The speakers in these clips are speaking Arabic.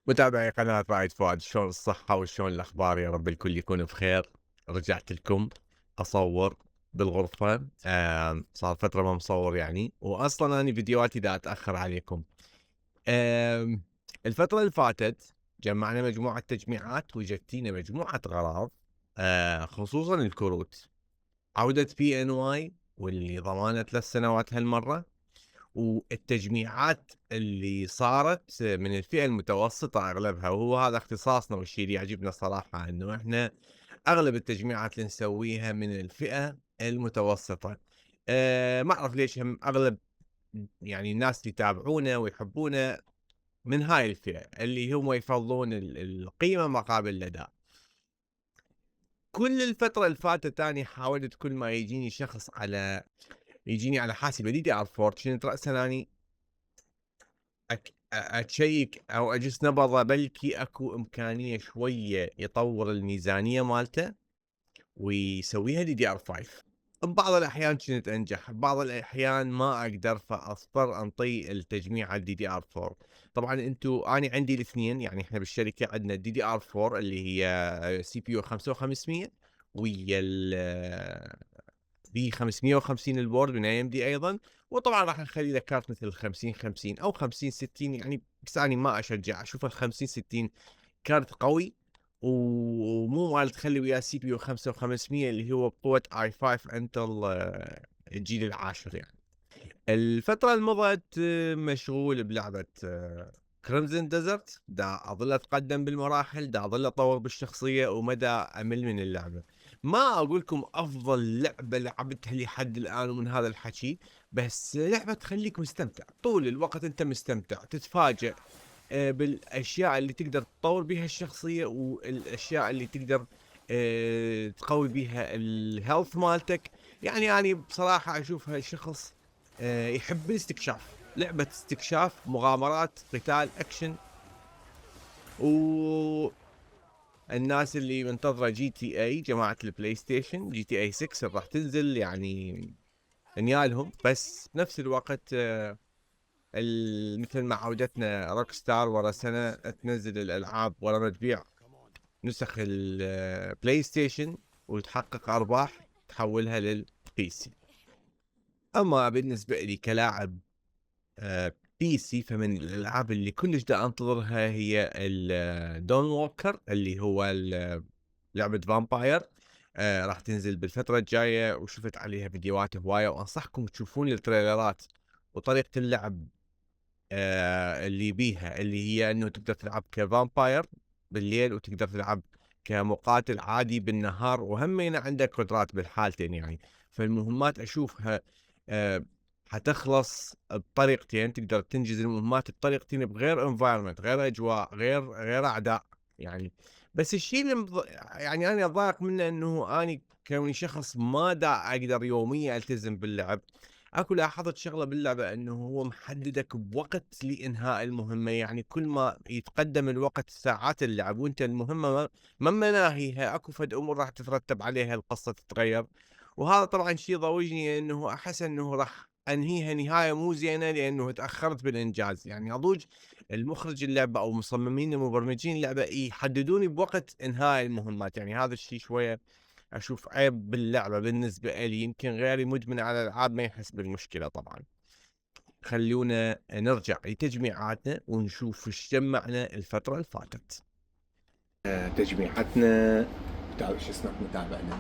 متابعي قناة رائد فؤاد، شلون الصحة وشلون الأخبار؟ يا رب الكل يكون بخير. رجعت لكم أصور بالغرفة. صار فترة ما مصور يعني، وأصلا أنا فيديوهاتي دا أتأخر عليكم. آم الفترة اللي فاتت جمعنا مجموعة تجميعات وجتينا مجموعة غراض، خصوصا الكروت. عودة بي ان واي واللي ضمانة 3 سنوات هالمرة، والتجميعات اللي صارت من الفئة المتوسطة أغلبها، وهو هذا اختصاصنا. والشيء اللي يعجبنا صراحة إنه إحنا أغلب التجميعات اللي نسويها من الفئة المتوسطة. ما أعرف ليش هم أغلب يعني الناس اللي يتابعونا ويحبونا من هاي الفئة اللي هم يفضلون القيمة مقابل الأداء. كل الفترة اللي فاتت أنا حاولت كل ما يجيني على حاسبة DDR4 كنت رأسا أني أتشيك أو أجس نبضة بلكي أكو إمكانية شوية يطور الميزانية مالته ويسويها DDR5. ببعض الأحيان كنت أنجح، ببعض الأحيان ما أقدر، فأضطر أنطي التجميع على DDR4. طبعًا أنا عندي الاثنين، يعني إحنا بالشركة عندنا DDR4 اللي هي CPU 5500 ويا ب550 البورد من AMD أيضًا. وطبعًا راح نخلي له كارت مثل ال50-50 أو 50-60 يعني، بس أنا ما أشجع، أشوف ال50-60 كارت قوي ومو مال تخلي وياه CPU 5500 اللي هو بقوة i5 انتل الجيل العاشر يعني. الفترة اللي مضت مشغول بلعبة كريمزن ديزرت، دا اظل اتقدم بالمراحل، دا اظل اطور بالشخصية ومدى امل من اللعبة. ما اقول لكم افضل لعبة لعبتها لحد الان ومن هذا الحكي، بس لعبة تخليك مستمتع طول الوقت، انت مستمتع تتفاجئ بالاشياء اللي تقدر تطور بيها الشخصية، والاشياء اللي تقدر تقوي بيها الهيلث مالتك. يعني انا بصراحة اشوفها شخص يحب الاستكشاف، لعبة استكشاف، مغامرات، قتال، اكشن. والناس اللي منتظرة GTA، جماعة البلاي ستيشن GTA 6 اللي راح تنزل يعني نيالهم، بس بنفس الوقت مثل ما عودتنا روك ستار ورا سنة تنزل الالعاب ورا ما تبيع نسخ البلاي ستيشن وتحقق ارباح تحولها للبي سي. اما بالنسبة لي كلاعب بي سي، فمن الالعاب اللي كلش دا انتظرها هي الدون ووكر اللي هو لعبة فامباير. راح تنزل بالفترة الجاية، وشفت عليها فيديوهات هواية، وانصحكم تشوفون التريلرات وطريقة اللعب اللي بيها، اللي هي انه تقدر تلعب كفامباير بالليل وتقدر تلعب كمقاتل عادي بالنهار، وهمين عندك قدرات بالحالتين يعني. فالمهمات اشوفها حتخلص بطريقتين، تقدر تنجز المهمات بطريقتين بغير انفايرمنت، غير اجواء، غير اعداء يعني. بس الشيء اللي يعني انا اتضايق منه انه اني كوني شخص ما دا اقدر يوميا التزم باللعب. اكو لاحظت شغله باللعبه انه هو محددك بوقت لانهاء المهمه، يعني كل ما يتقدم الوقت ساعات اللعب وانت المهمه ما مناهيها، اكو فد امور راح تترتب عليها القصه تتغير. وهذا طبعا شيء ضوجني، انه احس انه راح انهيها نهايه مو زينه لانه تاخرت بالانجاز. يعني اضوج المخرج اللعبه او مصممين المبرمجين اللعبه يحددوني بوقت انهاء المهمات، يعني هذا الشيء شويه اشوف عيب باللعبه بالنسبه لي. يمكن غيري مدمن على الالعاب ما يحس بالمشكله طبعا. خلونا نرجع لتجميعاتنا ونشوف ايش جمعنا الفتره اللي فاتت. تجميعاتنا شو اسمك متابعنا؟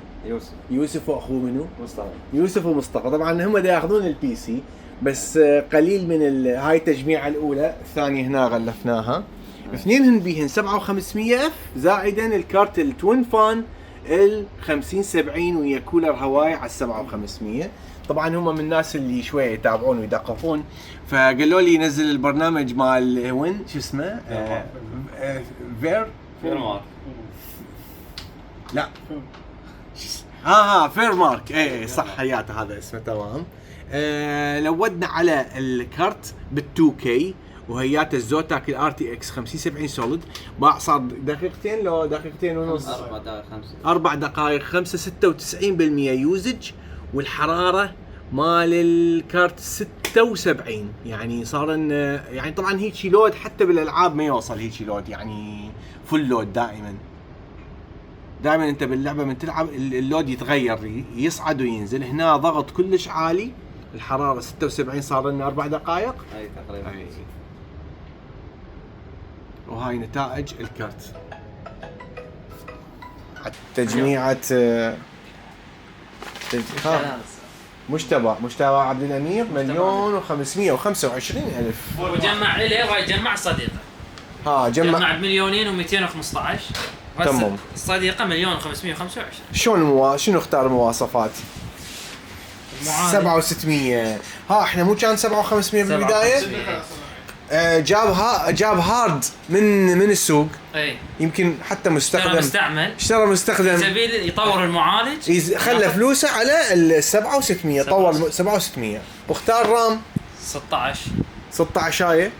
يوسف واخوه منو؟ مصطفى. يوسف ومصطفى. طبعا هم دا ياخذون البي سي، بس قليل من هاي التجميعه الاولى، الثانيه هنا غلفناها. اثنينهن بيهن 7500 اف زائدا الكارت التوين فان ال 5070 ويا كولر هواي على 7500. طبعا هم من الناس اللي شويه يتابعون ويدققون، فقالوا لي نزل البرنامج مال وين شو اسمه فيرمارك. لا فير مارك، ايه صح، حياته هذا اسمه تمام. لودنا على الكارت بال2K وهيات الزوتاك الار تي اكس 5070 سوليد. باع صار دقيقتين لو دقيقتين ونص، 4 دقائق 5 4 دقائق 5 96% يوزج، والحراره مال الكارت 76. يعني صار ان يعني طبعا هيك لود حتى بالالعاب ما يوصل هيك لود، يعني فل لود دائما انت باللعبه من تلعب اللود يتغير، يصعد وينزل. هنا ضغط كلش عالي، الحراره 76 صار لنا 4 دقائق اي تقريبا. وهاي نتائج الكارت. تجميعة مجتبى عبد الأمير 1,525,000. وجمع إليه وجمع صديقه. جمع ب2,215,000. تمام. الصديقه 1,525,000. شنو اختار المواصفات؟ 7,600. احنا مو كان 7,500 بالبداية؟ جاب هارد من السوق. اي يمكن حتى مستخدم. اشترى مستخدم. سبيل يطور المعالج. خلى فلوسه على ال 7,600. طور 7,600. واختار رام 16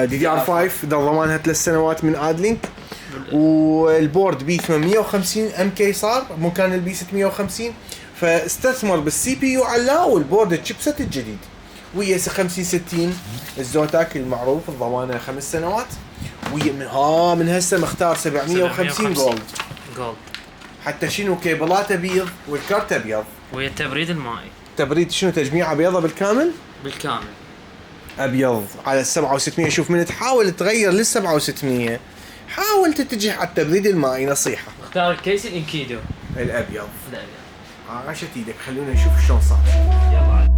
DDR5 ضمانها 3 سنوات من ادلينك. والبورد بي 850 MK صار مو كان البي 650. فاستثمر بالسي بي يو علاه والبورد الشيبسيت الجديد ويا 5060 الزوتاك المعروف الضمانه 5 سنوات. ويا من هسه مختار 750 جولد. حتى شنو كيبلاته بيض والكارت ابيض ويا التبريد المائي. تبريد شنو تجميعه بيضه بالكامل ابيض على ال 7,600. شوف من تحاول تغير لل 7,600 حاول تتجه على التبريد المائي. نصيحه اختار الكيس الانكيدو الابيض. عاشت ايدك. خلونا نشوف شلون صار. يلا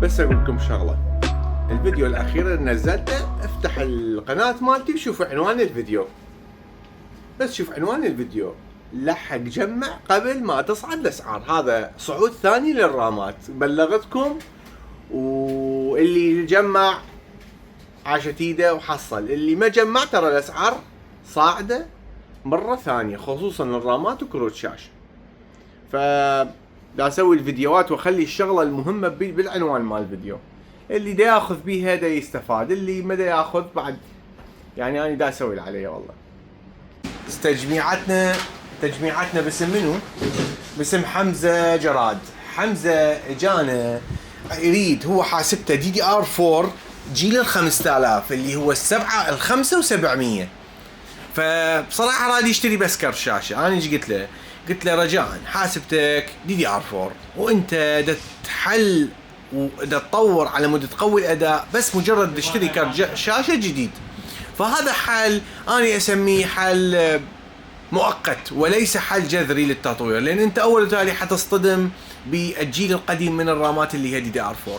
بس اقول لكم شغله، الفيديو الاخير اللي نزلته افتح القناه مالتي وشوف عنوان الفيديو. بس شوف عنوان الفيديو لحق جمع قبل ما تصعد الاسعار. هذا صعود ثاني للرامات بلغتكم. واللي جمع عاشت ايده وحصل، اللي ما جمع ترى الاسعار صاعده مره ثانيه خصوصا الرامات وكروت شاشه. ف دا اسوي الفيديوهات واخلي الشغله المهمه بالعنوان مال الفيديو. اللي دا ياخذ بيها دا يستفاد، اللي ما دا ياخذ بعد يعني انا دا اسوي اللي علي والله. تجميعاتنا باسم منو؟ باسم حمزه جراد. حمزه اجانا يريد، هو حاسبته DDR4 جيل ال 5000 اللي هو ال 5,700. فبصراحه راد يشتري بس كرت شاشه. انا ايش قلت له رجاء حاسبتك DDR4 وانت دا تحل ودا تطور على مود تقوي الاداء، بس مجرد تشتري كرت شاشه جديد. فهذا حل انا اسميه حل مؤقت وليس حل جذري للتطوير، لان انت اول وتالي حتصطدم بالجيل القديم من الرامات اللي هي DDR4.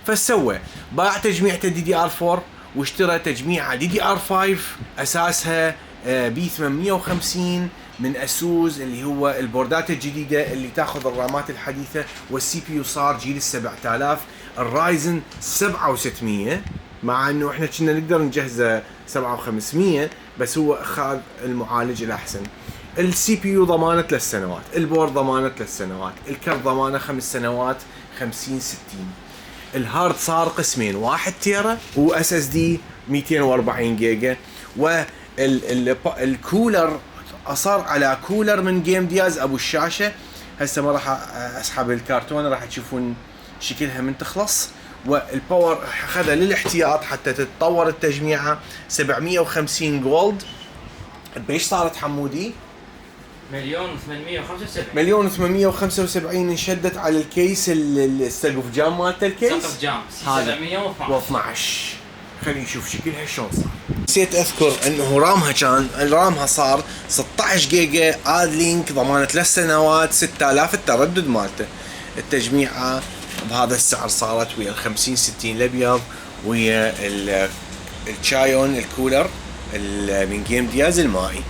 فسوى باع تجميعته DDR4 واشترى تجميعه DDR5 اساسها بي 850 من اسوس اللي هو البوردات الجديده اللي تاخذ الرامات الحديثه. والسي بي يو صار جيل ال 7000 الرايزن 7600، مع انه احنا كنا نقدر نجهزه 7500 بس هو اخذ المعالج الاحسن. السي بي يو ضمانه 3 سنوات، البورد ضمانه 3 سنوات، الكرت ضمانه 5 سنوات 5060. الهارد صار قسمين، 1 تيرا واس اس دي 240 جيجا. والكولر صار على كولر من جيم دياز ابو الشاشه. هسه ما راح اسحب الكرتونه، راح تشوفون شكلها من تخلص. والباور اخذها للاحتياط حتى تتطور التجميعه 750 جولد. بيش صارت حمودي؟ 1,875,000 انشدت على الكيس السقف جام مالته. الكيس سقف جام 712. خلينا نشوف شكلها شلون صار. نسيت اذكر انه رامها صار 16 جيجا ادلينك ضمانه 3 سنوات 6000 التردد مالته. التجميعه بهذا السعر صارت ويا ال 5060 الابيض ويا الشايون الكولر من جيم دياز المائي.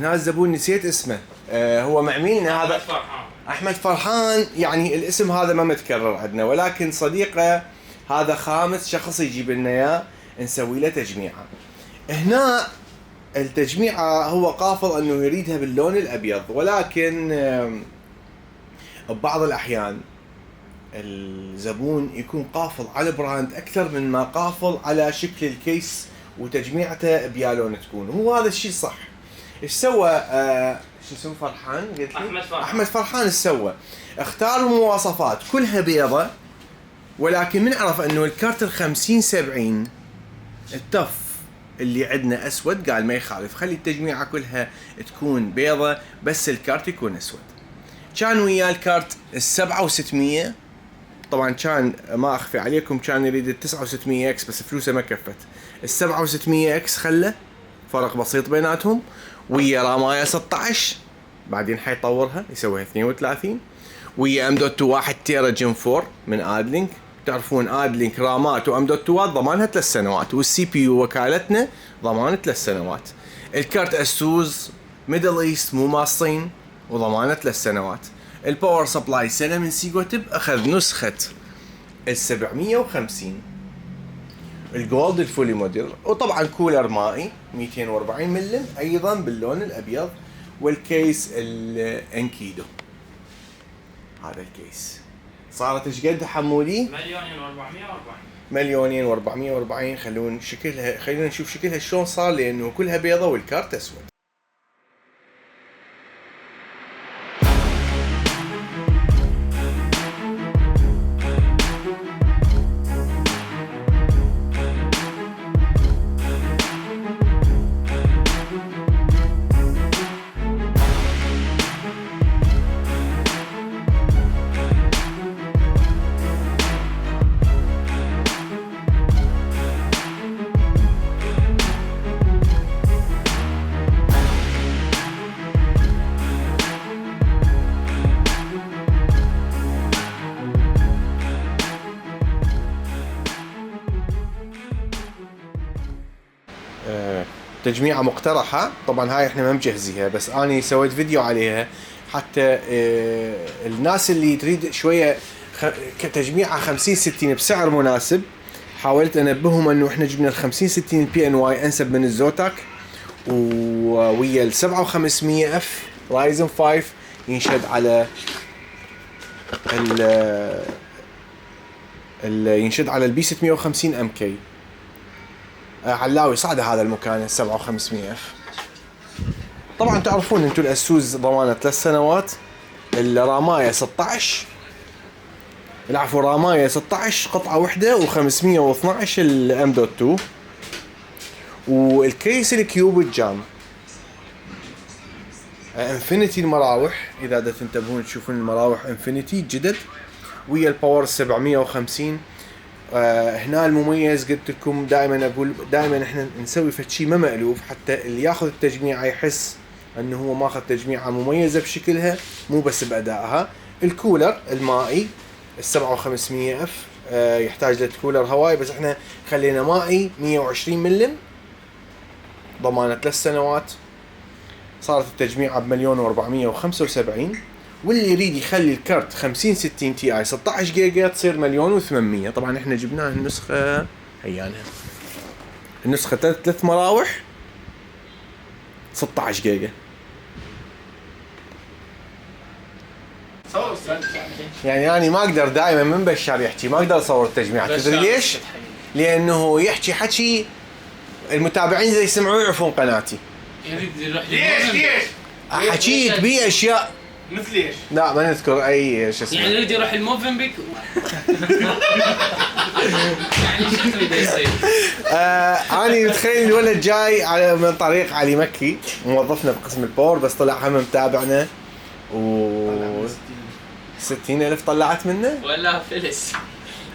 هذا الزبون نسيت اسمه، هو معميلنا هذا فرحان. احمد فرحان. يعني الاسم هذا ما متكرر عندنا، ولكن صديقه هذا خامس شخص يجيب لنا اياه نسوي له تجميعه. هنا التجميعه هو قافل انه يريدها باللون الابيض، ولكن ببعض الاحيان الزبون يكون قافل على البراند اكثر من ما قافل على شكل الكيس وتجميعته بيالون تكون. هو هذا الشيء صح. ايش سوى شو اسمه فرحان؟ قلت احمد فرحان. احمد فرحان ايش سوى؟ اختار المواصفات كلها بيضة، ولكن بنعرف انه الكارت ال50-70 التف اللي عندنا اسود، قال ما يخالف خلي التجميعة كلها تكون بيضة بس الكارت يكون اسود. كان وياه الكارت ال6700، طبعا كان ما اخفي عليكم كان يريد ال6900 اكس بس فلوسه ما كفت. ال6700 اكس خله فرق بسيط بيناتهم، ويا رامايا 16 بعدين حيطورها يسويها 32، ويا ام.2 1 تيرا جن 4 من ادلينك. تعرفون ادلينك رامات وام دوت 2 ضمانها 3 سنوات، والسي بي يو وكالتنا ضمان 3 سنوات. الكارت اسوس ميدل ايست مو ماصين وضمانه 3 سنوات. الباور سبلاي سنه من سيجوتب، اخذ نسخه ال 750 الجولد الفولي موديل، وطبعا كولر مائي 240 ملم ايضا باللون الابيض، والكيس الانكيدو. هذا الكيس صارت ايش قد حمولي؟ 1,440,000. خلونا شكلها، خلينا نشوف شكلها شلون صار، لانه كلها بيضة والكارت اسود. تجميعة مقترحة طبعا، هاي احنا ما مجهزيها بس اني سويت فيديو عليها حتى الناس اللي تريد شوية كتجميعة 50-60 بسعر مناسب. حاولت انبههم انه احنا جبنا ال50-60 البي ان واي انسب من الزوتاك، ويا ال7500 اف رايزن 5 ينشد على ينشد على البي 650 ام كي. علاوي صعد هذا المكان 7500 اف. طبعا تعرفون انتم الاسوس ضمانه 3 سنوات، الرامايا 16 العفو رامايا 16 قطعه واحده، و512 الام دوت 2، والكيس الكيوب الجام. انفينيتي المراوح اذا دا تنتبهون تشوفون المراوح انفينيتي جدد، ويا الباور 750. هنا المميز قلت لكم دائما اقول دائما احنا نسوي فشي ما مألوف، حتى اللي ياخذ التجميعه يحس انه هو ماخذ تجميعه مميزه بشكلها مو بس بادائها. الكولر المائي ال 7500 اف يحتاج لكولر هواي، بس احنا خلينا مائي 120 ملم ضمانه 3 سنوات. صارت التجميعه ب1,475,000، واللي يريد يخلي الكارت 50-60 تي اي 16 جيجا تصير 1,800,000. طبعا احنا جبناها النسخة هيانها النسخة 3 مراوح 16 جيجا. يعني أنا ما أقدر دائما من بشار يحكي، ما أقدر أصور التجميعات. تدري ليش؟ لأنه يحكي حكي المتابعين إذا يسمعوا يعرفون قناتي. ليش؟ أحكيك بيه أشياء مثل ايش؟ لا ما نذكر اي شيء اسمه. يعني يريد يروح الموفنبيك يعني شو تريد يصير؟ اني متخيل الولد جاي على من طريق علي مكي، موظفنا بقسم الباور، بس طلع هم متابعنا و 60,000 طلعت منه ولا فلس.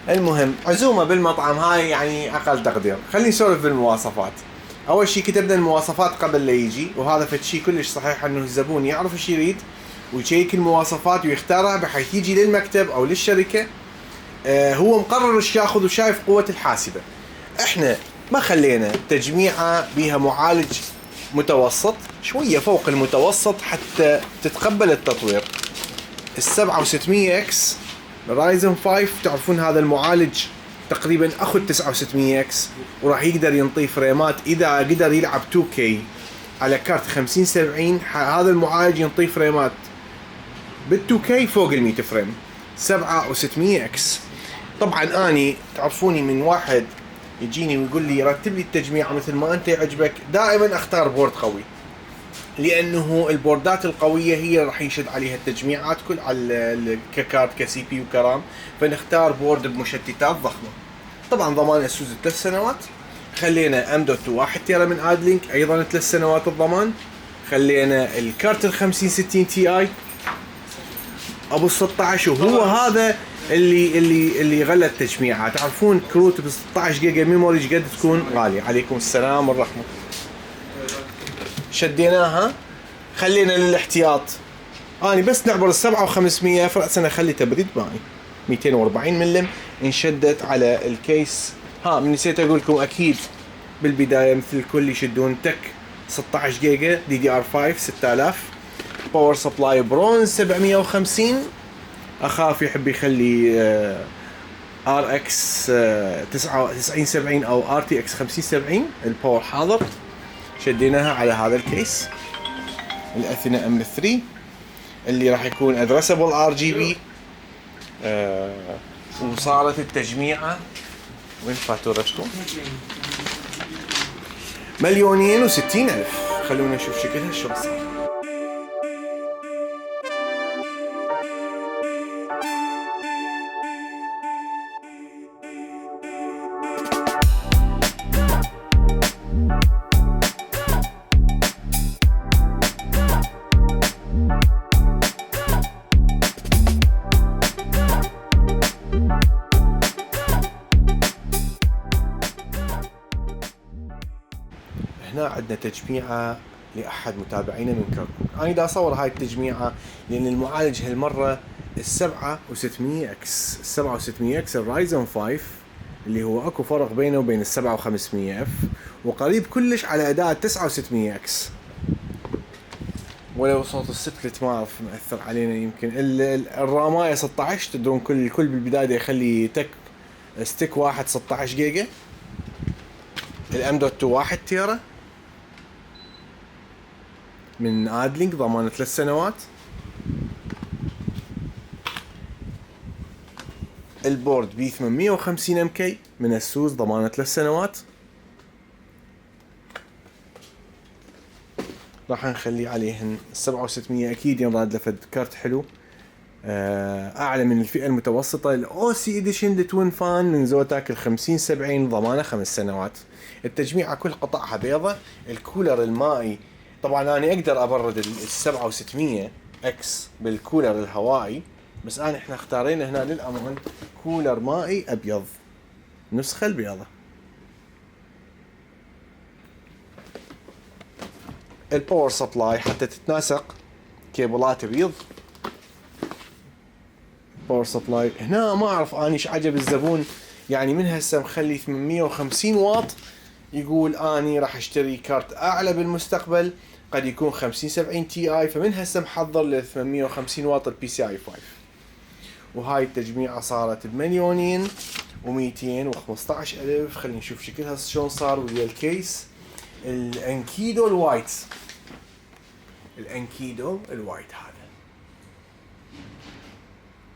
المهم عزومه بالمطعم هاي يعني اقل تقدير. خلينا نسولف بالمواصفات. اول شيء كتبنا المواصفات قبل لا يجي، وهذا فد شيء كلش صحيح انه الزبون يعرف ايش يريد ويشيك المواصفات ويختارها بحيث يجي للمكتب او للشركه هو مقرر ايش ياخذ وشايف قوه الحاسبه. احنا ما خلينا تجميعه بيها معالج متوسط، شوية فوق المتوسط حتى تتقبل التطوير. ال7600X رايزن 5 تعرفون هذا المعالج تقريبا اخو ال 9600X، وراح يقدر ينطي فريمات اذا قدر يلعب 2K على كارت 5070. هذا المعالج ينطي فريمات بال 2K فوق ال 100 فريم. 7600X طبعا اني تعرفوني من واحد يجيني ويقول لي رتب لي التجميع مثل ما انت يعجبك، دائما اختار بورد قوي، لانه البوردات القويه هي راح يشد عليها التجميعات كل على ككارت كسي بي وكرام، فنختار بورد بمشتتات ضخمه. طبعا ضمان اسوس 3 سنوات. خلينا M.2 1 تيرا من ادلينك ايضا 3 سنوات الضمان. خلينا الكارت ال 5060 تي اي ابو 16، وهو هذا اللي غلى التجميعات. تعرفون كروت ب 16 جيجا ميموري ايش قد تكون غاليه. عليكم السلام والرحمه. شديناها خلينا للاحتياط. اني بس نعبر ال 7500 فرأسنا اخلي تبريد مائي 240 ملم انشدت على الكيس. نسيت اقول لكم اكيد بالبدايه مثل الكل يشدون تك 16 جيجا DDR5 6000. باور سبلاي برونز 750. اخاف يحب يخلي RX 9070 او RTX 5070 الباور حاضر. شديناها على هذا الكيس الاثينا M3 اللي راح يكون ادرسبل RGB. وصارت التجميعه وين فاتورتكم؟ 1,060,000. خلونا نشوف شكلها شلون صار. هنا عندنا تجميعة لأحد متابعينا من كركوك. أنا دا أصور هاي التجميعة لأن المعالج هالمرة ال 7600X. ال 7600X الرايزن 5 اللي هو أكو فرق بينه وبين ال 7500F، وقريب كلش على أداء 6900X. ولو صوت السبلت ما أعرف مأثر علينا يمكن. الراماية 16 تدرون الكل بالبداية يخلي تك ستيك واحد 16 جيجا. M.2 1 تيرا من ادلينك ضمان 3 سنوات. البورد بي 850 MK من السوس ضمان 3 سنوات. راح نخلي عليهن 700 اكيد ينراد لفد كارت حلو اعلى من الفئه المتوسطه. الاو سي اديشن لتوين فان من زوتاك ال 5070 ضمانه 5 سنوات. التجميعه كل قطعها بيضة. الكولر المائي طبعا انا اقدر ابرد ال 7600 اكس بالكولر الهوائي، بس احنا اختارينا هنا للامان كولر مائي ابيض، نسخه البيضة. الباور سبلاي حتى تتناسق كيبلات بيض. باور سبلاي هنا ما اعرف اني ايش عجب الزبون، يعني من هسه مخلي 850 واط، يقول اني راح اشتري كارت اعلى بالمستقبل قد يكون 5070 تي اي، فمن هسه محضر ل 850 واط البي سي اي 5. وهاي التجميعه صارت ب1,215,000. خلينا نشوف شكلها شلون صار ويا الكيس. الانكيدو الوايت، الانكيدو الوايت هذا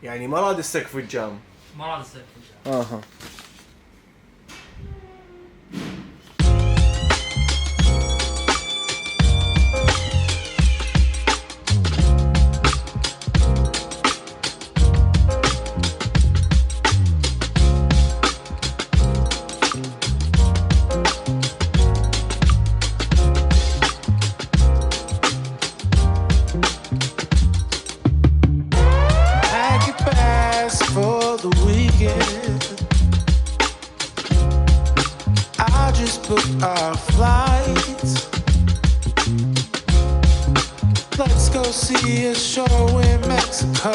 يعني ما راد السقف الجام، ما راد السقف الجام. booked our flights. Let's go see a show in Mexico,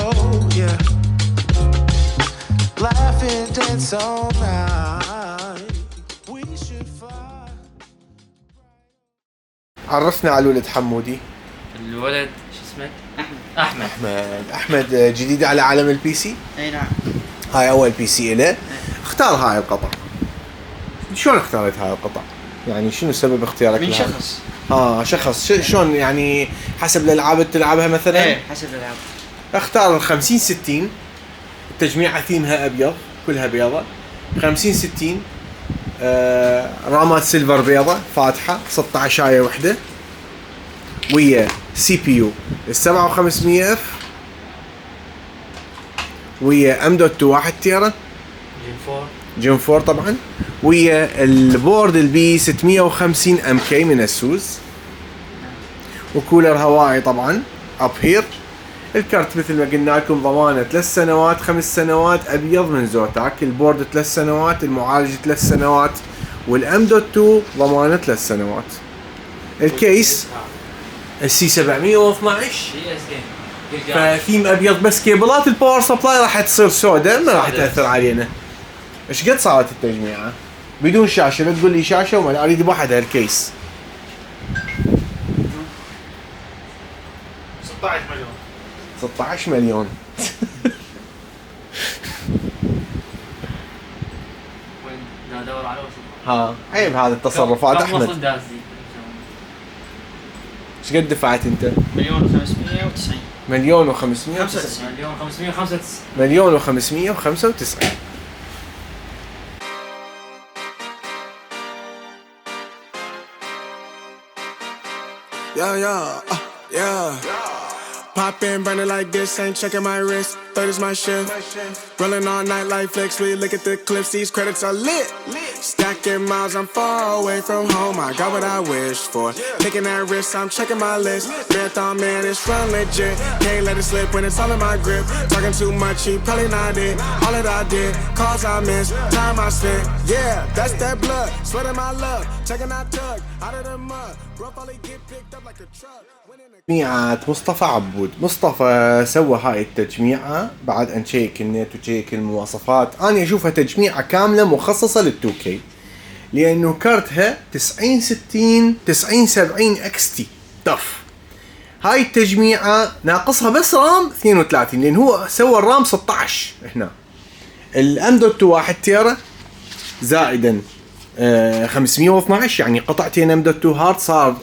yeah. Laugh and dance all night. We should fly. عرفنا على الولد حمودي. الولد شو اسمه؟ احمد. احمد جديد على عالم البي سي. اي نعم. هاي اول بي سي له. اختار هاي القطع. شلون اختارت هاي القطع؟ يعني شنو سبب اختيارك من لها؟ شخص. شخص شلون يعني حسب الالعاب اللي تلعبها مثلا؟ ايه حسب الالعاب. اختار ال 50 60 التجميعة ثيمها ابيض كلها بيضة 50 60 رامات سيلفر بيضة فاتحة 16 آية وحدة ويا سي بي يو ال 7500 اف ويا ام دوت 2 1 تيرا جيم 4 طبعا ويا البورد البي 650 ام كي من السوز وكولر هوائي طبعا اب هير. الكارت مثل ما قلنا لكم ضمانه 3 سنوات 5 سنوات ابيض من زوتاك. البورد 3 سنوات المعالج 3 سنوات والام دوت 2 ضمانه 3 سنوات. الكيس السي 712 فثيم ابيض بس كيبلات الباور سبلاي راح تصير سوداء ما راح تاثر علينا. ايش قد صارت التجميعه؟ بدون شاشه لا تقول لي شاشه وما اريد بوحدها الكيس 16 مليون وين ادور على ها عيب هذه التصرفات احمد. ايش قد دفعت انت؟ 1,590. مليون و595 مليون و595. Yeah. Pop in, burn it like this, ain't checking my wrist. Third is my shift. Rolling all night like flex. We look at the clips, these credits are lit. Stacking miles, I'm far away from home. I got what I wished for. Taking that risk, I'm checking my list. Marathon man, it's run legit. Can't let it slip when it's all in my grip. Talking too much, he probably not it. All that I did, calls I missed, time I spent. Yeah, that's that blood. Sweating my love, checking that tug. Out of the mud, rough only get picked up like a truck. تجميعة مصطفى عبود. مصطفى سوى هاي التجميعة بعد ان تشيك النت وتشيك المواصفات. انا اشوفها تجميعة كاملة مخصصة لل2K لانه كارتها 9060 9070 اكس تي طف. هاي التجميعة ناقصها بس رام 32 لان هو سوى الرام 16 هنا. الام دوت 2 1 تيرا زائدا 512 يعني قطعتين ام دوت 2 هارد صار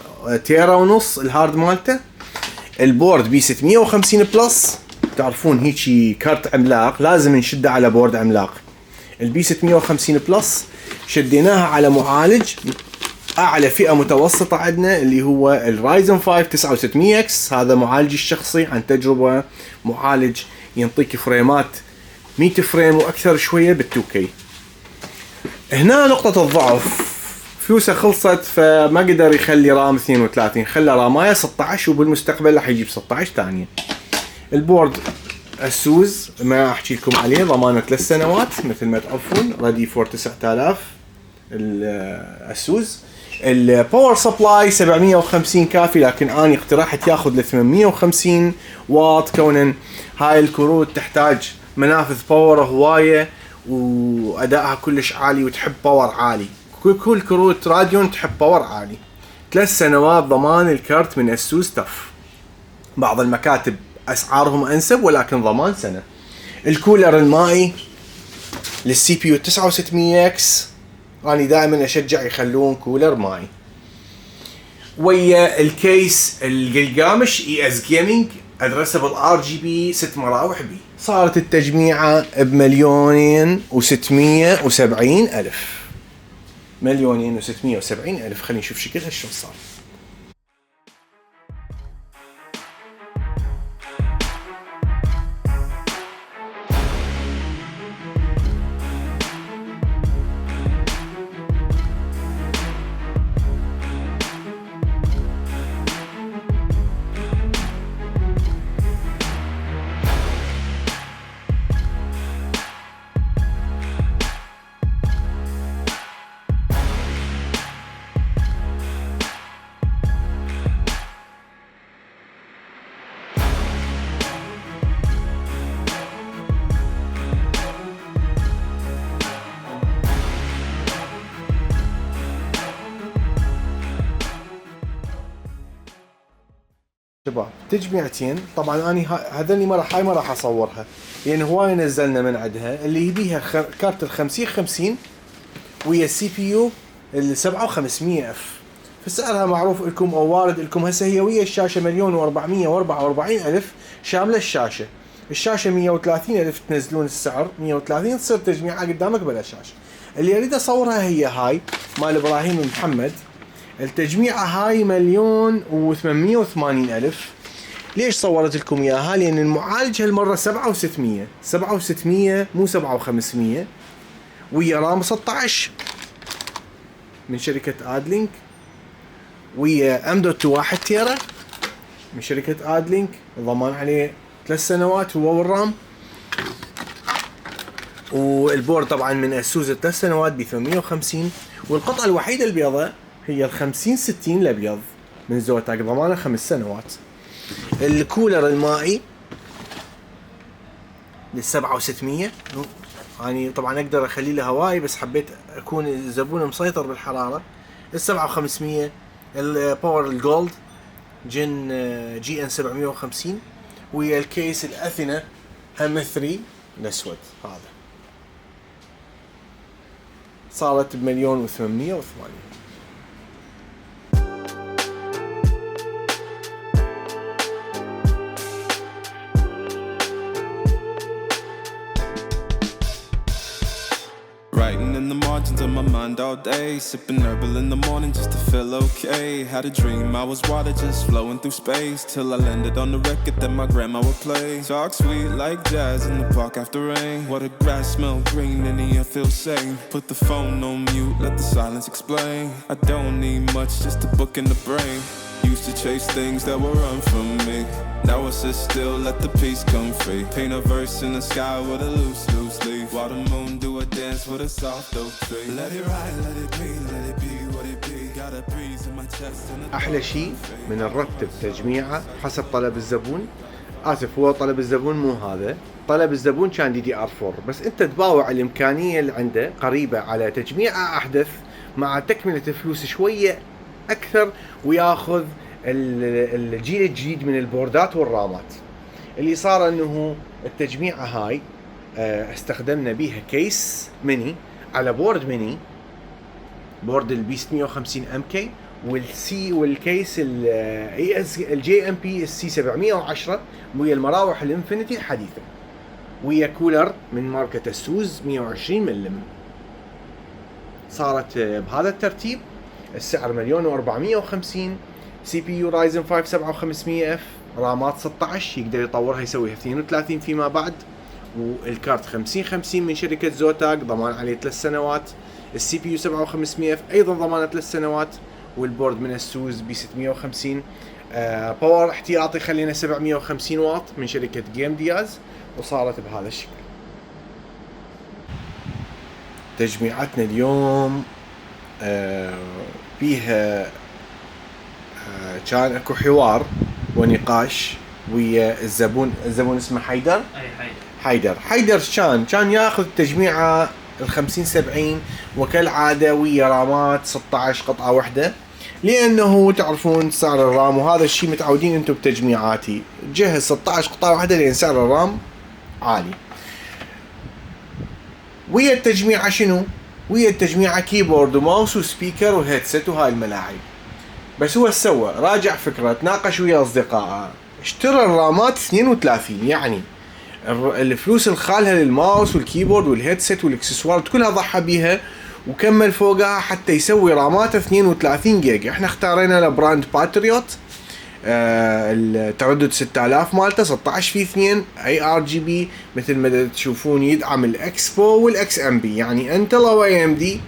تيرا ونص الهارد مالته. البورد بي 650 بلس تعرفون هيجي كارت عملاق لازم نشده على بورد عملاق. البي 650 بلس شديناها على معالج اعلى فئة متوسطة عندنا اللي هو الرايزن 5 9600 اكس. هذا معالجي الشخصي عن تجربة معالج ينطيك فريمات 100 فريم واكثر شوية بال2K. هنا نقطة الضعف فلوسه خلصت فما قدر يخلي رام 32 خلى راماية 16 وبالمستقبل راح يجيب 16 ثانية. البورد السوز ما احكي لكم عليه ضمانه 3 سنوات مثل ما تعرفون ريدي فور 9000 السوز. الباور سبلاي 750 كافي لكن اني اقتراحت ياخذ ل 850 واط كونا هاي الكروت تحتاج منافذ باور هوايه وادائها كلش عالي وتحب باور عالي. كل كروت راديون تحب باور عالي. 3 سنوات ضمان الكارت من السوس تف. بعض المكاتب اسعارهم انسب ولكن ضمان سنه. الكولر المائي للسي بي يو 9600 اكس اني دائما اشجع يخلون كولر مائي. ويا الكيس القلقامش اي اس جيمنج ادرسبل ار جي بي 6 مراوح بي. صارت التجميعه ب2,670,000 2,670,000. خلينا نشوف شكلها شلون صار. شباب تجميعتين. طبعا اني هذني هاي ما راح اصورها لان هواي نزلنا من عندها. اللي يبيها كارت ال 50 ويا السي بي يو ال 7500 اف، فسعرها معروف لكم او وارد لكم. هسه هي ويا الشاشه 1,444,000 شامله الشاشه. الشاشه 130,000 تنزلون السعر 130 تصير تجميعها قدامك بلا شاشه. اللي اريد اصورها هي هاي مال ابراهيم محمد. التجميعة هاي 1,880,000. ليش صورت لكم اياها؟ لان المعالج هالمرة 7600 مو 7500 ويا رام 16 من شركة ادلينك، ويا M.1 تيرا من شركة ادلينك، ضمان عليه 3 سنوات هو والرام. والبورد طبعا من اسوس 3 سنوات ب 850. والقطعة الوحيدة البيضاء هي ال 5060 الابيض من زوتاك، ضمانه 5 سنوات. الكولر المائي لل 7600. يعني طبعا اقدر اخلي له هواي بس حبيت اكون الزبون مسيطر بالحراره. ال 7500 الباور الجولد جن GN 750 ويا الكيس الاثينا هم 3 الاسود. هذا صارت ب1,880,000. Writing in the margins of my mind all day, sipping herbal in the morning just to feel okay. Had a dream I was water just flowing through space, till I landed on the record that my grandma would play. Talk sweet like jazz in the park after rain. What the grass smell green and the air feels sane. Put the phone on mute, let the silence explain. I don't need much, just a book in the brain. Used to chase things that were run from me. Now I sit still, let the peace come free. Paint a verse in the sky with a loose leaf. While the moon do a dance with a soft oak tree. Let it ride, let it be what it be. Got a breeze in my chest and a احلى شيء من نرتب تجميعه حسب طلب الزبون. اسف، هو طلب الزبون مو هذا، طلب الزبون كان DDR4، بس انت تباوع الامكانيه اللي عنده قريبه على تجميعه احدث مع تكمله الفلوس شويه اكثر، وياخذ الجيل الجديد من البوردات والرامات. اللي صار انه التجميعه هاي استخدمنا بيها كيس ميني على بورد ميني، بورد البي 650 MK والكيس الجي ام بي السي 710 ويا المراوح الانفينيتي الحديثه، ويا كولر من ماركة السوز 120 ملم. صارت بهذا الترتيب. السعر 1,450,000. سي بي يو رايزن 5 7500F، رامات 16 يقدر يطورها يسويها 32 فيما بعد. والكارت 5050 من شركة زوتاك، ضمان عليه 3 سنوات. السي بي يو 7500F ايضا ضمانه 3 سنوات. والبورد من السوز ب 650. باور احتياطي خلينا 750 واط من شركة جيم دياز، وصارت بهذا الشكل. تجميعاتنا اليوم فيها كان اكو حوار ونقاش ويا الزبون اسمه حيدر. حيدر كان ياخذ تجميعه ال 5070 وكالعاده ويا رامات 16 قطعه واحده، لانه تعرفون سعر الرام، وهذا الشيء متعودين انتم بتجميعاتي جهز 16 قطعه واحده لان سعر الرام عالي. ويا التجميعه شنو؟ ويا التجميعه كيبورد وماوس وسبيكر وهيدسет وهاي الملاعب. بس هو سوى راجع فكره، تناقش ويا اصدقائه، اشترى الرامات 32، يعني الفلوس الخالها للماوس والكيبورد والهيدسет والاكسسوارات كلها ضحى بيها، وكمل فوقها حتى يسوي رامات 32 جيجا. احنا اختارينا له براند باتريوت، التردد 6000 مالته 16:2 ARGB مثل ما تشوفون، يدعم الاكسبو والاكس ام بي، يعني انتل او اي ام دي،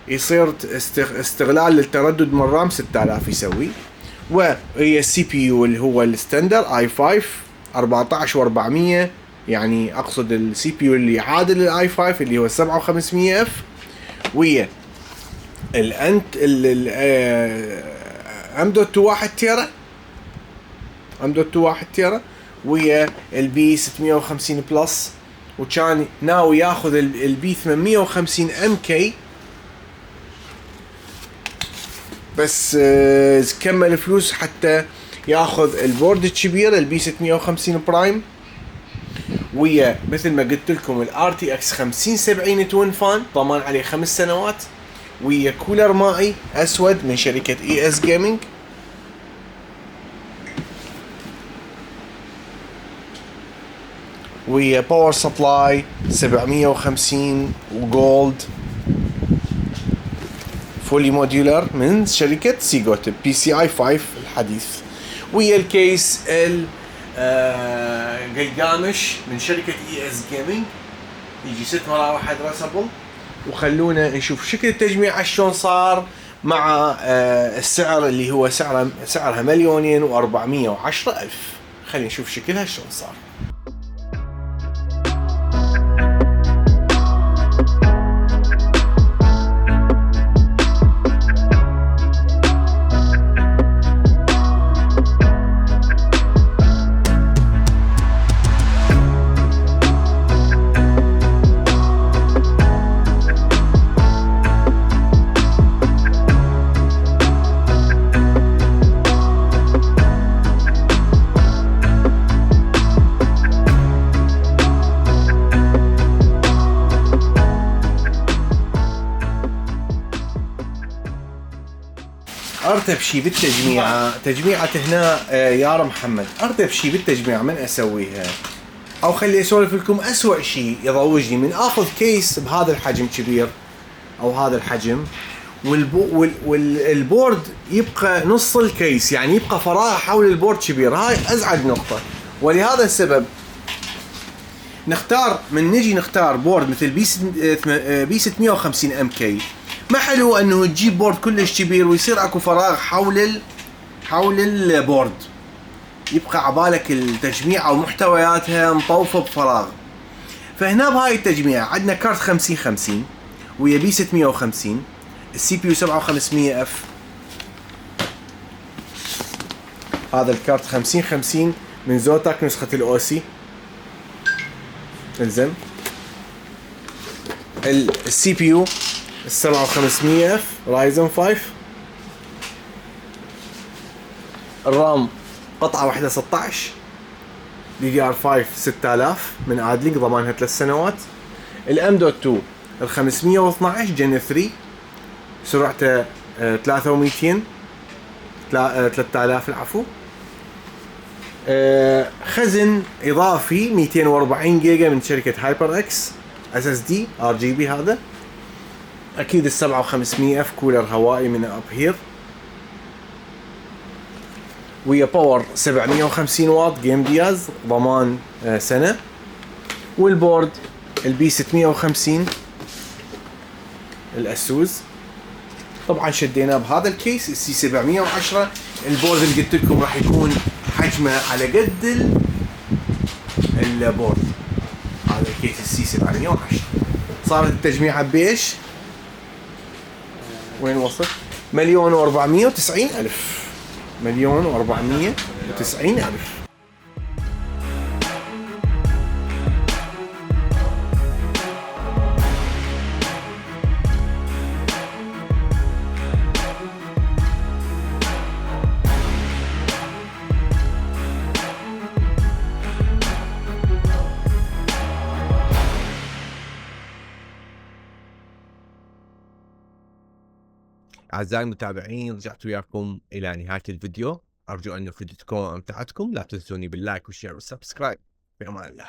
يصير استغلال للتردد من رام 6000 يسوي. وهي السي بي يو اللي هو الستاندر i5 14400، يعني اقصد السي بي يو اللي يعادل الاي 5 اللي هو 7500F، ويا الانت M.1 تيرا M.1 تيرا ويا البي 650 بلس، وكان ناوي ياخذ البي 850 MK، بس كمل فلوس حتى ياخذ البورد الكبير البي 650 برايم ويا مثل ما قلت لكم الار تي اكس 5070 توين فان ضمان عليه 5 سنوات ويا كولر مائي اسود من شركه اي اس جيمنج ويا باور سبلاي 750 وجولد فولي موديولر من شركه سيجوت بي سي اي 5 الحديث ويا الكيس قلقامش من شركه اي اس جيمنج يجي 6 مراوح ادرسبل. وخلونا نشوف شكل التجميع شلون صار مع السعر اللي هو سعرها 2,410,000. خلينا نشوف شكلها شلون صار. ارتب شي بالتجميعة تجميعة هنا يا محمد ارتب شي بالتجميعة من اسويها او خلي اسولف لكم اسوأ شي يضوجني من اخذ كيس بهذا الحجم كبير او هذا الحجم والبورد يبقى نص الكيس يعني يبقى فراغ حول البورد كبير. هاي ازعج نقطة ولهذا السبب نجي نختار بورد مثل بي 650 ام كي. ما حلو انه تجيب بورد كلش كبير ويصير اكو فراغ حول البورد يبقى عبالك التجميع او محتوياتها مطوفة بفراغ. فهنا بهاي التجميع عندنا كارت 5050 ويا بي 650 السي بي يو 7500 اف. هذا الكارت 5050 من زوتاك نسخة الاوسي. الزم السي بي يو 7500 اف رايزن 5. الرام قطعة واحدة 16 دي دي ار 5 6000 من ادلينك ضمانها 3 سنوات. الام دوت 2 ال 512 جن 3 سرعته 3200 3000 العفو. خزن اضافي 240 جيجا من شركة هايبر اكس اس اس دي ار جي بي. هذا اكيد ال 7500 اف كولر هوائي من اب هير ويا باور 750 واط جيم دياز ضمان سنة. والبورد البي 650 الاسوس طبعا شديناه بهذا الكيس السي 710. البورد اللي قلت لكم راح يكون حجمه على قد البورد. هذا الكيس السي 710. صارت التجميعة بيش وين وصل 1,490,000. 1,490,000. أعزائي المتابعين رجعت وياكم إلى نهاية الفيديو. أرجو أن فيديوكم أمتعتكم. لا تنسوني باللايك والشير والسبسكرايب. في أمان الله.